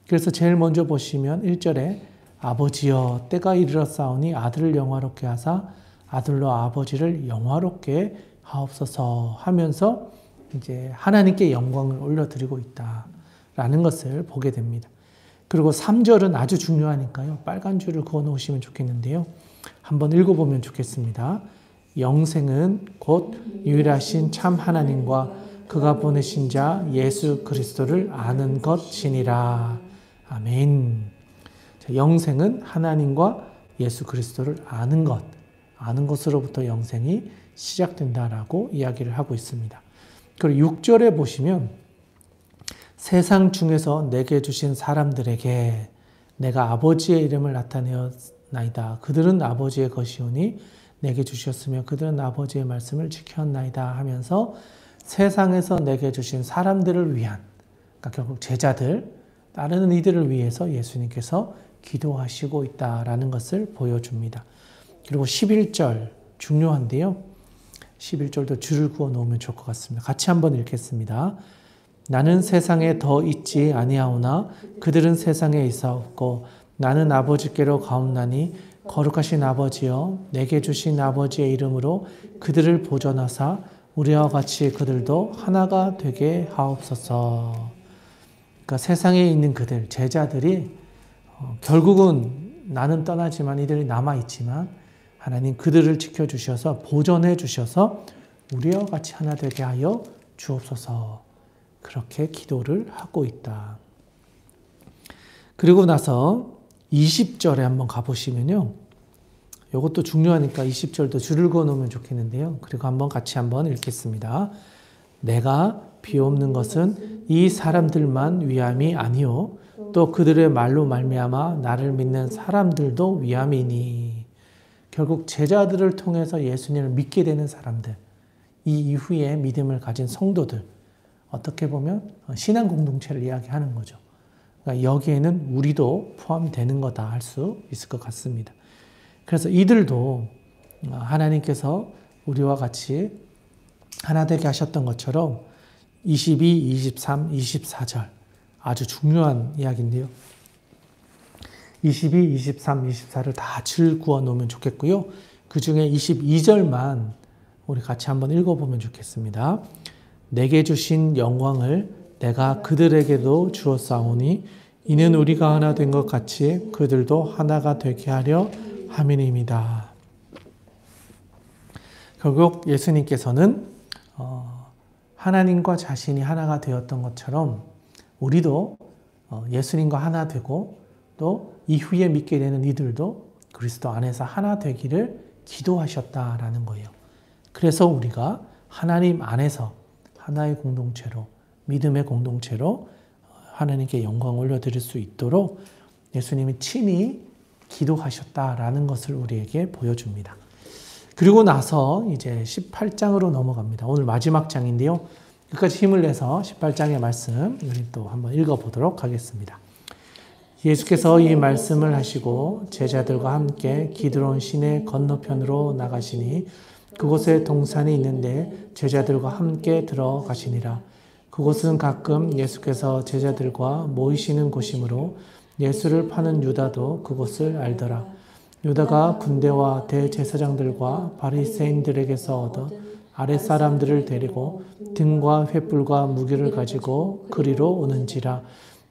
그래서 제일 먼저 보시면 1절에 아버지여 때가 이르렀사오니 아들을 영화롭게 하사 아들로 아버지를 영화롭게 하옵소서 하면서 이제 하나님께 영광을 올려드리고 있다라는 것을 보게 됩니다. 그리고 3절은 아주 중요하니까요. 빨간 줄을 그어 놓으시면 좋겠는데요. 한번 읽어보면 좋겠습니다. 영생은 곧 유일하신 참 하나님과 그가 보내신 자 예수 그리스도를 아는 것이니라. 아멘. 영생은 하나님과 예수 그리스도를 아는 것, 아는 것으로부터 영생이 시작된다라고 이야기를 하고 있습니다. 그리고 6절에 보시면 세상 중에서 내게 주신 사람들에게 내가 아버지의 이름을 나타내었나이다. 그들은 아버지의 것이오니 내게 주셨으며 그들은 아버지의 말씀을 지켰나이다 하면서 세상에서 내게 주신 사람들을 위한, 그러니까 결국 제자들, 따르는 이들을 위해서 예수님께서 기도하시고 있다라는 것을 보여줍니다. 그리고 11절 중요한데요. 11절도 줄을 그어 놓으면 좋을 것 같습니다. 같이 한번 읽겠습니다. 나는 세상에 더 있지 아니하오나 그들은 세상에 있사옵고 나는 아버지께로 가옵나니 거룩하신 아버지여 내게 주신 아버지의 이름으로 그들을 보존하사 우리와 같이 그들도 하나가 되게 하옵소서. 그러니까 세상에 있는 그들, 제자들이 결국은 나는 떠나지만 이들이 남아있지만 하나님 그들을 지켜주셔서 보존해 주셔서 우리와 같이 하나 되게 하여 주옵소서. 그렇게 기도를 하고 있다. 그리고 나서 20절에 한번 가보시면요. 이것도 중요하니까 20절도 줄을 그어 놓으면 좋겠는데요. 그리고 한번 같이 한번 읽겠습니다. 내가 비옵는 것은 이 사람들만 위함이 아니요 또 그들의 말로 말미암아 나를 믿는 사람들도 위함이니. 결국 제자들을 통해서 예수님을 믿게 되는 사람들, 이 이후에 믿음을 가진 성도들, 어떻게 보면 신앙 공동체를 이야기하는 거죠. 그러니까 여기에는 우리도 포함되는 거다 할 수 있을 것 같습니다. 그래서 이들도 하나님께서 우리와 같이 하나 되게 하셨던 것처럼 22, 23, 24절 아주 중요한 이야기인데요. 22, 23, 24를 다 줄 그어 놓으면 좋겠고요. 그 중에 22절만 우리 같이 한번 읽어보면 좋겠습니다. 내게 주신 영광을 내가 그들에게도 주었사오니 이는 우리가 하나 된 것 같이 그들도 하나가 되게 하려 함이니이다. 결국 예수님께서는 하나님과 자신이 하나가 되었던 것처럼 우리도 예수님과 하나 되고 또 이후에 믿게 되는 이들도 그리스도 안에서 하나 되기를 기도하셨다라는 거예요. 그래서 우리가 하나님 안에서 하나의 공동체로, 믿음의 공동체로 하나님께 영광 올려드릴 수 있도록 예수님이 친히 기도하셨다라는 것을 우리에게 보여줍니다. 그리고 나서 이제 18장으로 넘어갑니다. 오늘 마지막 장인데요. 끝까지 힘을 내서 18장의 말씀 우리 또 한번 읽어보도록 하겠습니다. 예수께서 이 말씀을 하시고 제자들과 함께 기드론 시내 건너편으로 나가시니 그곳에 동산이 있는데 제자들과 함께 들어가시니라. 그곳은 가끔 예수께서 제자들과 모이시는 곳이므로 예수를 파는 유다도 그곳을 알더라. 유다가 군대와 대제사장들과 바리새인들에게서 얻어 아랫사람들을 데리고 등과 횃불과 무기를 가지고 그리로 오는지라.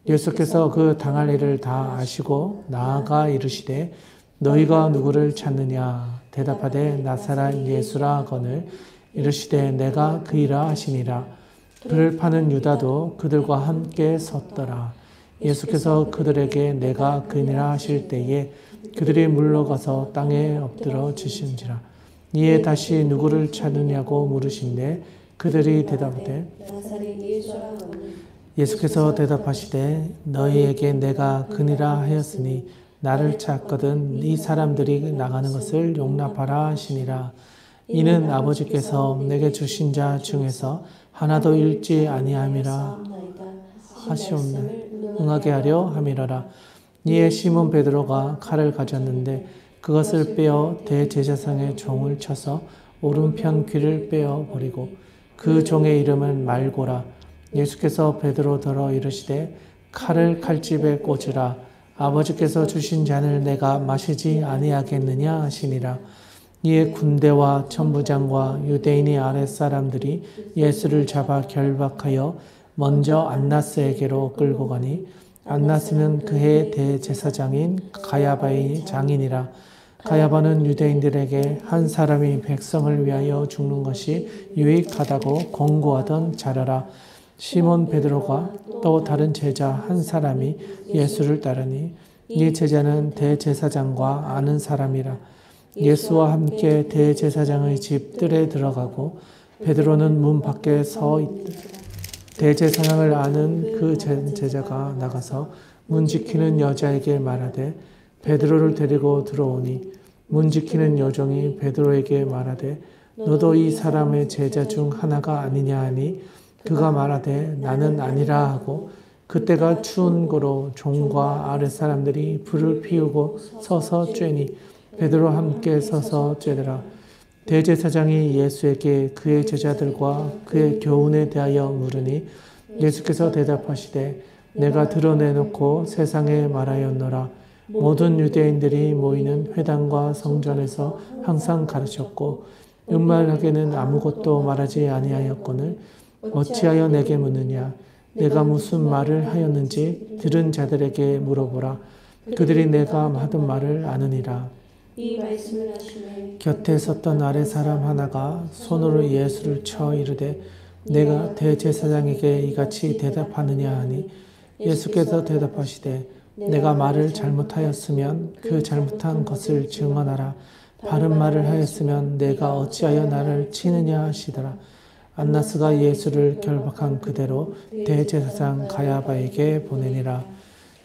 예수께서 그 당할 일을 다 아시고 나아가 이르시되 너희가 누구를 찾느냐 대답하되 나사렛 예수라 하거늘 이르시되 내가 그이라 하시니라. 그를 파는 유다도 그들과 함께 섰더라. 예수께서 그들에게 내가 그니라 하실 때에 그들이 물러가서 땅에 엎드러 지신지라. 이에 다시 누구를 찾느냐고 물으신대 그들이 대답하되 예수께서 대답하시되 너희에게 내가 그니라 하였으니 나를 찾거든 이 사람들이 나가는 것을 용납하라 하시니라. 이는 아버지께서 내게 주신 자 중에서 하나도 잃지 아니함이라 하시옵네 응하게 하려 함이러라. 이에 시몬 베드로가 칼을 가졌는데 그것을 빼어 대제사장의 종을 쳐서 오른편 귀를 빼어 버리고 그 종의 이름은 말고라. 예수께서 베드로더러 이르시되 칼을 칼집에 꽂으라. 아버지께서 주신 잔을 내가 마시지 아니하겠느냐 하시니라. 이에 군대와 천부장과 유대인의 아랫사람들이 예수를 잡아 결박하여 먼저 안나스에게로 끌고 가니 안나스는 그해 대제사장인 가야바의 장인이라. 가야바는 유대인들에게 한 사람이 백성을 위하여 죽는 것이 유익하다고 권고하던 자라라. 시몬 베드로가 또 다른 제자 한 사람이 예수를 따르니 이 제자는 대제사장과 아는 사람이라. 예수와 함께 대제사장의 집들에 들어가고 베드로는 문 밖에 서 있다. 대제사장을 아는 그 제자가 나가서 문 지키는 여자에게 말하되 베드로를 데리고 들어오니 문 지키는 여종이 베드로에게 말하되 너도 이 사람의 제자 중 하나가 아니냐 하니 그가 말하되 나는 아니라 하고 그때가 추운 고로 종과 아랫사람들이 불을 피우고 서서 쬐니 베드로와 함께 서서 쬐더라. 대제사장이 예수에게 그의 제자들과 그의 교훈에 대하여 물으니 예수께서 대답하시되 내가 드러내놓고 세상에 말하였노라. 모든 유대인들이 모이는 회당과 성전에서 항상 가르쳤고 음말하게는 아무것도 말하지 아니하였거늘 어찌하여 내게 묻느냐. 내가 무슨 말을 하였는지 들은 자들에게 물어보라. 그들이 내가 하던 말을 아느니라.
이 말씀을 하시매
곁에 섰던 아래 사람 하나가 손으로 예수를 쳐 이르되 내가 대제사장에게 이같이 대답하느냐 하니 예수께서 대답하시되 내가 말을 잘못하였으면 그 잘못한 것을 증언하라. 바른 말을 하였으면 내가 어찌하여 나를 치느냐 하시더라. 안나스가 예수를 결박한 그대로 대제사장 가야바에게 보내니라.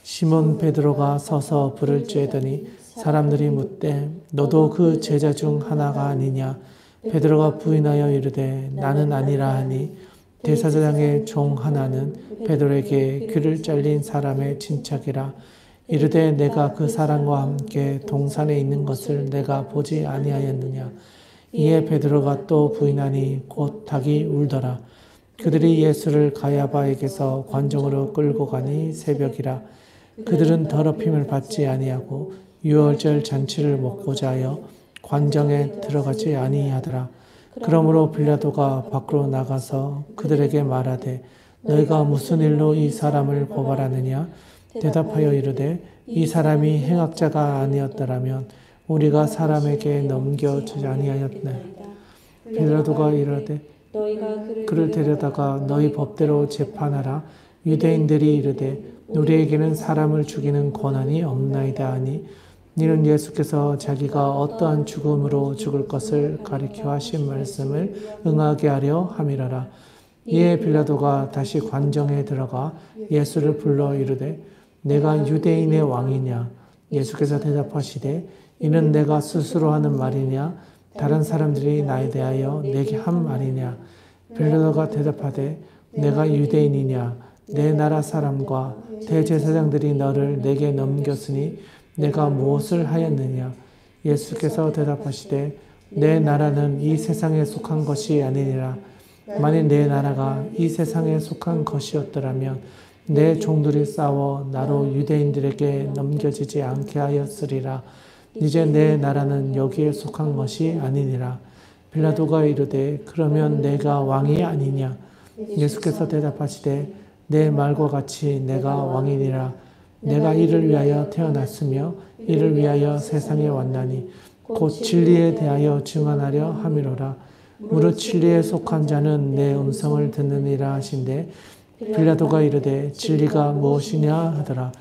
시몬 베드로가 서서 불을 쬐더니 사람들이 묻되 너도 그 제자 중 하나가 아니냐. 베드로가 부인하여 이르되 나는 아니라 하니 대제사장의 종 하나는 베드로에게 귀를 잘린 사람의 친척이라. 이르되 내가 그 사람과 함께 동산에 있는 것을 내가 보지 아니하였느냐. 이에 베드로가 또 부인하니 곧 닭이 울더라. 그들이 예수를 가야바에게서 관정으로 끌고 가니 새벽이라. 그들은 더럽힘을 받지 아니하고 유월절 잔치를 먹고자 하여 관정에 들어가지 아니하더라. 그러므로 빌라도가 밖으로 나가서 그들에게 말하되 너희가 무슨 일로 이 사람을 고발하느냐. 대답하여 이르되 이 사람이 행악자가 아니었더라면 우리가 사람에게 넘겨주지 아니하였네. 빌라도가 이르되 그를 데려다가 너희 법대로 재판하라. 유대인들이 이르되 우리에게는 사람을 죽이는 권한이 없나이다 하니 이는 예수께서 자기가 어떠한 죽음으로 죽을 것을 가리켜 하신 말씀을 응하게 하려 함이라라. 이에 빌라도가 다시 관정에 들어가 예수를 불러 이르되 내가 유대인의 왕이냐. 예수께서 대답하시되 이는 내가 스스로 하는 말이냐 다른 사람들이 나에 대하여 내게 한 말이냐. 빌라도가 대답하되 내가 유대인이냐 내 나라 사람과 대제사장들이 너를 내게 넘겼으니 내가 무엇을 하였느냐. 예수께서 대답하시되 내 나라는 이 세상에 속한 것이 아니니라. 만일 내 나라가 이 세상에 속한 것이었더라면 내 종들이 싸워 나로 유대인들에게 넘겨지지 않게 하였으리라. 이제 내 나라는 여기에 속한 것이 아니니라. 빌라도가 이르되 그러면 내가 왕이 아니냐. 예수께서 대답하시되 내 말과 같이 내가 왕이니라. 내가 이를 위하여 태어났으며 이를 위하여 세상에 왔나니 곧 진리에 대하여 증언하려 함이로라. 무릇 진리에 속한 자는 내 음성을 듣느니라 하신대 빌라도가 이르되 진리가 무엇이냐 하더라.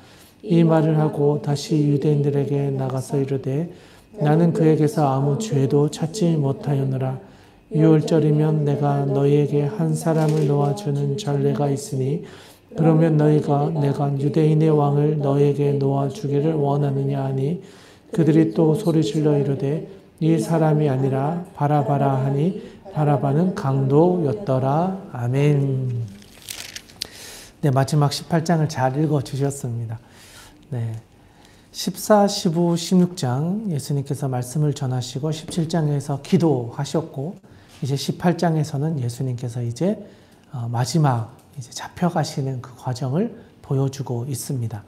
이 말을 하고 다시 유대인들에게 나가서 이르되 나는 그에게서 아무 죄도 찾지 못하였노라. 유월절이면 내가 너희에게 한 사람을 놓아주는 전례가 있으니 그러면 너희가 내가 유대인의 왕을 너희에게 놓아주기를 원하느냐 하니 그들이 또 소리질러 이르되 이 사람이 아니라 바라바라 하니 바라바는 강도였더라. 아멘. 네, 마지막 18장을 잘 읽어주셨습니다. 네, 14, 15, 16장 예수님께서 말씀을 전하시고 17장에서 기도하셨고 이제 18장에서는 예수님께서 이제 마지막 이제 잡혀가시는 그 과정을 보여주고 있습니다.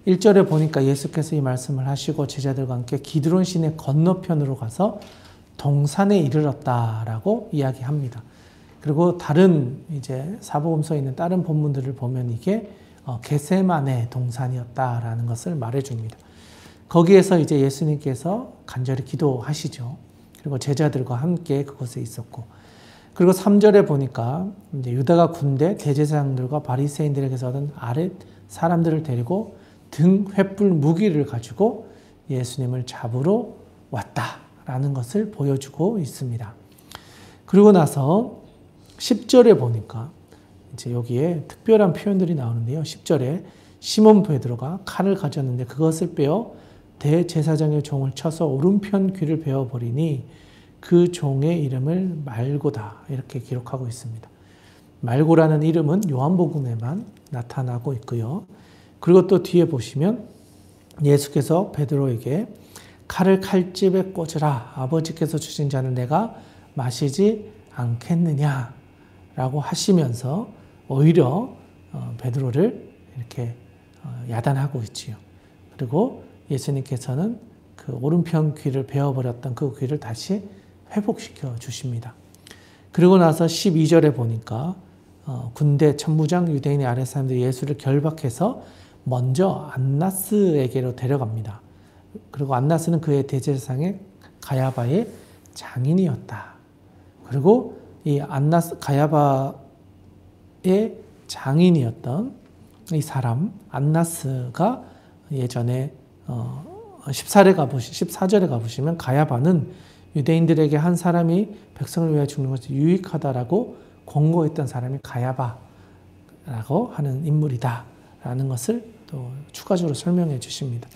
1절에 보니까 예수께서 이 말씀을 하시고 제자들과 함께 기드론 시내 건너편으로 가서 동산에 이르렀다라고 이야기합니다. 그리고 다른 이제 사복음서에 있는 다른 본문들을 보면 이게 겟세마네 동산이었다라는 것을 말해줍니다. 거기에서 이제 예수님께서 간절히 기도하시죠. 그리고 제자들과 함께 그곳에 있었고, 그리고 3절에 보니까 이제 유다가 군대 대제사장들과 바리새인들에게서 얻은 아랫 사람들을 데리고 등 횃불 무기를 가지고 예수님을 잡으러 왔다라는 것을 보여주고 있습니다. 그리고 나서 10절에 보니까 이제 여기에 특별한 표현들이 나오는데요. 10절에 시몬 베드로가 칼을 가졌는데 그것을 빼어 대제사장의 종을 쳐서 오른편 귀를 베어버리니 그 종의 이름을 말고다 이렇게 기록하고 있습니다. 말고라는 이름은 요한복음에만 나타나고 있고요. 그리고 또 뒤에 보시면 예수께서 베드로에게 칼을 칼집에 꽂으라. 아버지께서 주신 잔을 내가 마시지 않겠느냐라고 하시면서 오히려 베드로를 이렇게 야단하고 있지요. 그리고 예수님께서는 그 오른편 귀를 베어버렸던 그 귀를 다시 회복시켜 주십니다. 그리고 나서 12절에 보니까 군대 천부장 유대인의 아랫 사람들이 예수를 결박해서 먼저 안나스에게로 데려갑니다. 그리고 안나스는 그의 대제사장의 가야바의 장인이었다. 그리고 이 가야바의 장인이었던 이 사람 안나스가 예전에 14절에 가보시면 가야바는 유대인들에게 한 사람이 백성을 위하여 죽는 것이 유익하다라고 권고했던 사람이 가야바라고 하는 인물이다라는 것을 또 추가적으로 설명해 주십니다.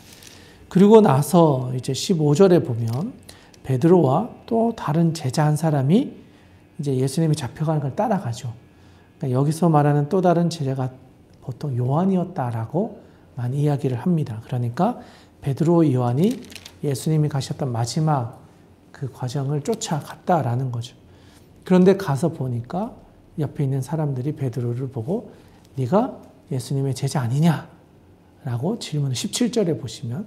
그리고 나서 이제 15절에 보면 베드로와 또 다른 제자 한 사람이 이제 예수님이 잡혀가는 걸 따라가죠. 그러니까 여기서 말하는 또 다른 제자가 보통 요한이었다라고 많이 이야기를 합니다. 그러니까 베드로, 요한이 예수님이 가셨던 마지막 그 과정을 쫓아갔다라는 거죠. 그런데 가서 보니까 옆에 있는 사람들이 베드로를 보고 네가 예수님의 제자 아니냐? 라고 질문을 17절에 보시면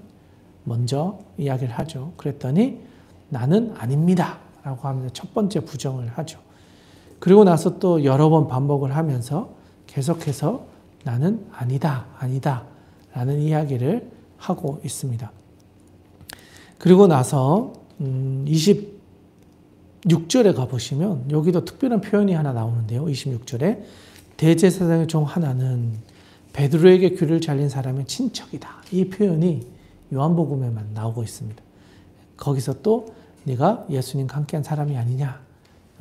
먼저 이야기를 하죠. 그랬더니 나는 아닙니다. 라고 하면서 첫 번째 부정을 하죠. 그리고 나서 또 여러 번 반복을 하면서 계속해서 나는 아니다, 아니다 라는 이야기를 하고 있습니다. 그리고 나서 26절에 가보시면 여기도 특별한 표현이 하나 나오는데요. 26절에 대제사장의 종 하나는 베드로에게 귀를 잘린 사람의 친척이다. 이 표현이 요한복음에만 나오고 있습니다. 거기서 또 네가 예수님과 함께한 사람이 아니냐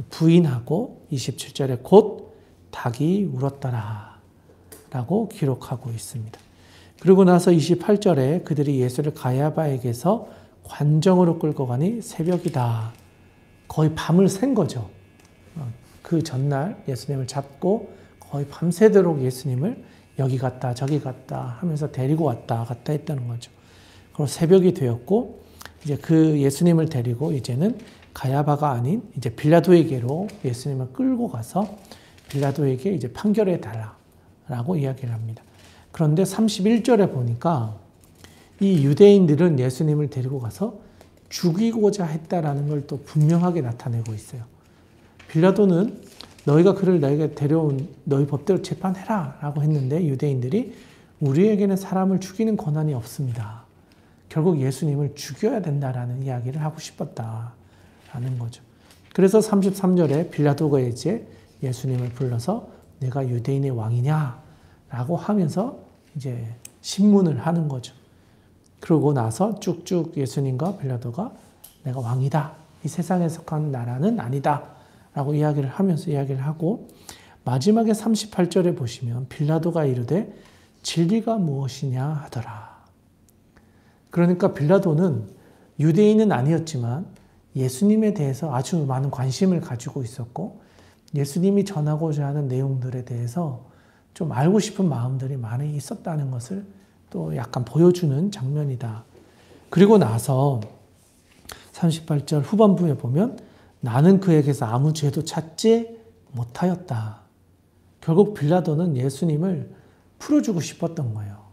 부인하고 27절에 곧 닭이 울었더라 라고 기록하고 있습니다. 그러고 나서 28절에 그들이 예수를 가야바에게서 관정으로 끌고 가니 새벽이다. 거의 밤을 샌 거죠. 그 전날 예수님을 잡고 거의 밤새도록 예수님을 여기 갔다 저기 갔다 하면서 데리고 왔다 갔다 했다는 거죠. 그리고 새벽이 되었고 이제 그 예수님을 데리고 이제는 가야바가 아닌 이제 빌라도에게로 예수님을 끌고 가서 빌라도에게 이제 판결해 달라라고 이야기를 합니다. 그런데 31절에 보니까 이 유대인들은 예수님을 데리고 가서 죽이고자 했다라는 걸 또 분명하게 나타내고 있어요. 빌라도는 너희가 그를 너에게 데려온 너희 법대로 재판해라 라고 했는데 유대인들이 우리에게는 사람을 죽이는 권한이 없습니다. 결국 예수님을 죽여야 된다라는 이야기를 하고 싶었다라는 거죠. 그래서 33절에 빌라도가 이제 예수님을 불러서 내가 유대인의 왕이냐 라고 하면서 이제 신문을 하는 거죠. 그러고 나서 쭉쭉 예수님과 빌라도가 내가 왕이다. 이 세상에 속한 나라는 아니다. 라고 이야기를 하면서 이야기를 하고 마지막에 38절에 보시면 빌라도가 이르되 진리가 무엇이냐 하더라. 그러니까 빌라도는 유대인은 아니었지만 예수님에 대해서 아주 많은 관심을 가지고 있었고 예수님이 전하고자 하는 내용들에 대해서 좀 알고 싶은 마음들이 많이 있었다는 것을 또 약간 보여주는 장면이다. 그리고 나서 38절 후반부에 보면 나는 그에게서 아무 죄도 찾지 못하였다. 결국 빌라도는 예수님을 풀어주고 싶었던 거예요.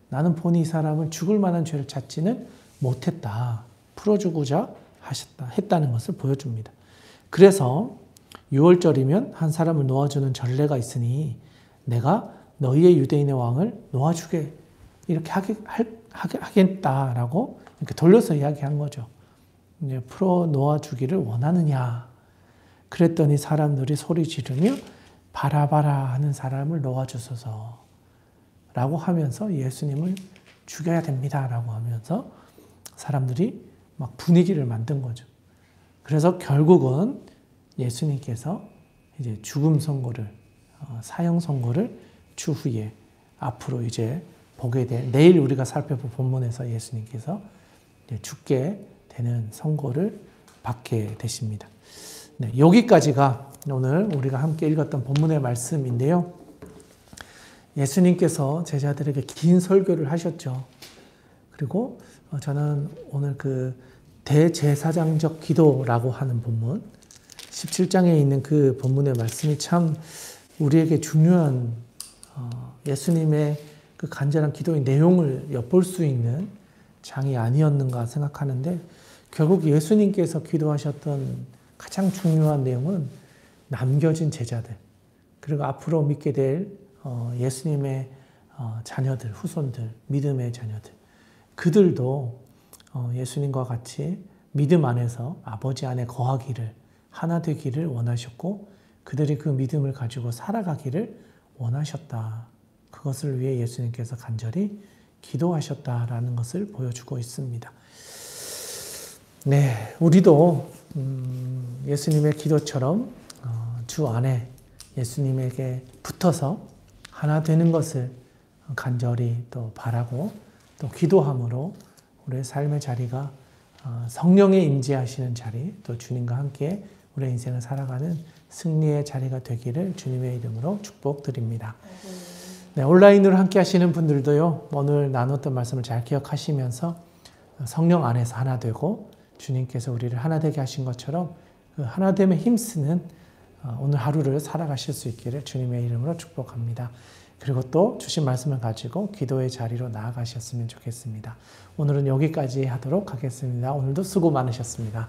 나는 보니 이 사람은 죽을 만한 죄를 찾지는 못했다. 풀어주고자 했다는 것을 보여줍니다. 그래서 6월절이면 한 사람을 놓아주는 전례가 있으니 내가 너희의 유대인의 왕을 놓아주게 이렇게 하겠다라고 이렇게 돌려서 이야기한 거죠. 이제 풀어 놓아주기를 원하느냐. 그랬더니 사람들이 소리 지르며 바라바라 하는 사람을 놓아주소서 라고 하면서 예수님을 죽여야 됩니다 라고 하면서 사람들이 막 분위기를 만든 거죠. 그래서 결국은 예수님께서 이제 죽음 선고를 사형 선고를 추후에 앞으로 이제 보게 될 내일 우리가 살펴볼 본문에서 예수님께서 이제 죽게 되는 선고를 받게 되십니다. 네, 여기까지가 오늘 우리가 함께 읽었던 본문의 말씀인데요. 예수님께서 제자들에게 긴 설교를 하셨죠. 그리고 저는 오늘 그 대제사장적 기도라고 하는 본문 17장에 있는 그 본문의 말씀이 참 우리에게 중요한 예수님의 그 간절한 기도의 내용을 엿볼 수 있는 장이 아니었는가 생각하는데 결국 예수님께서 기도하셨던 가장 중요한 내용은 남겨진 제자들 그리고 앞으로 믿게 될 예수님의 자녀들, 후손들, 믿음의 자녀들 그들도 예수님과 같이 믿음 안에서 아버지 안에 거하기를 하나 되기를 원하셨고 그들이 그 믿음을 가지고 살아가기를 원하셨다. 그것을 위해 예수님께서 간절히 기도하셨다라는 것을 보여주고 있습니다. 네, 우리도 예수님의 기도처럼 주 안에 예수님에게 붙어서 하나 되는 것을 간절히 또 바라고 또 기도함으로 우리의 삶의 자리가 성령의 임재하시는 자리 또 주님과 함께 우리의 인생을 살아가는 승리의 자리가 되기를 주님의 이름으로 축복드립니다. 네, 온라인으로 함께 하시는 분들도요, 오늘 나눴던 말씀을 잘 기억하시면서 성령 안에서 하나 되고 주님께서 우리를 하나 되게 하신 것처럼 그 하나됨에 힘쓰는 오늘 하루를 살아가실 수 있기를 주님의 이름으로 축복합니다. 그리고 또 주신 말씀을 가지고 기도의 자리로 나아가셨으면 좋겠습니다. 오늘은 여기까지 하도록 하겠습니다. 오늘도 수고 많으셨습니다.